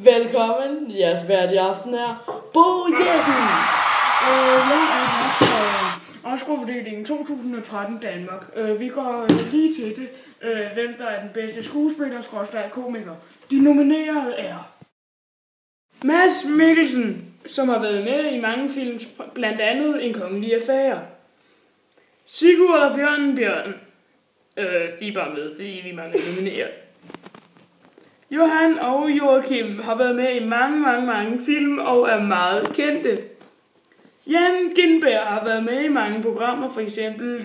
Velkommen. Jeres vært i aften er Bo Jessen. Jeg er vært for Oscar-fordelingen 2013 Danmark. Vi går lige til det. Hvem der er den bedste skuespiller/komiker. De nominerede er Mads Mikkelsen, som har været med i mange film, blandt andet En kongelig affære. Sigurd og Bjørn. De er bare med, fordi vi mangler nomineret. Johan og Joachim har været med i mange film og er meget kendte. Jan Gintberg har været med i mange programmer, f.eks.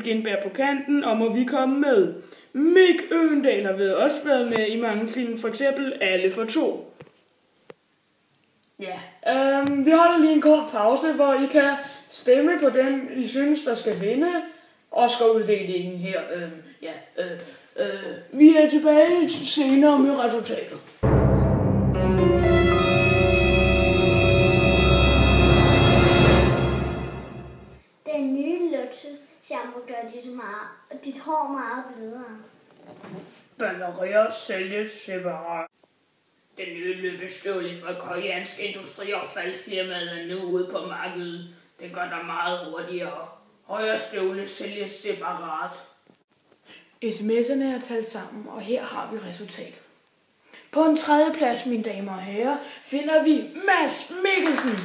Gintberg på kanten og Må vi komme med. Mik Øgendal har også været med i mange film, f.eks. Alle for to. Ja, vi holder lige en kort pause, hvor I kan stemme på den, I synes, der skal vinde Oscar-uddelingen her. Vi er tilbage senere med resultatet. Den nye luksus-shampoo gør dit hår meget blødere. Batterier sælges separat. Den nye løbestøvle fra koreansk industriaffaldsfirmaet er nu ude på markedet. Den gør dig meget hurtigere. Højre støvle sælges separat. SMS'erne er talt sammen, og her har vi resultatet. På en tredje plads, mine damer og herrer, finder vi Mads Mikkelsen.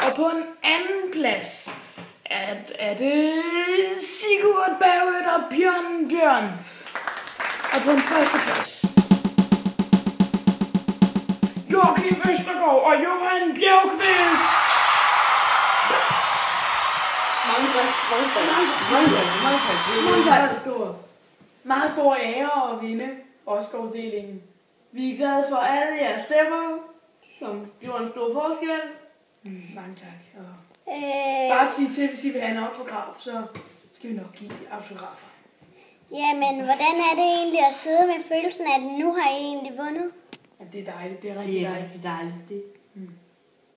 Og på en anden plads er det Sigurd Barrett og Bjørn. Og på en første plads Joachim Østergaard og Johan Bjergqvist. Meget stor ære at vinde Oscar-uddelingen. Vi er glade for alle jeres stemmer, som gjorde en stor forskel. Mange tak. Bare sige til, hvis I vil have en autograf, så skal vi nok give autografer. Jamen, hvordan er det egentlig at sidde med følelsen af, at nu har I egentlig vundet? Ja, det er dejligt. Det er rigtig dejligt. Det er dejligt.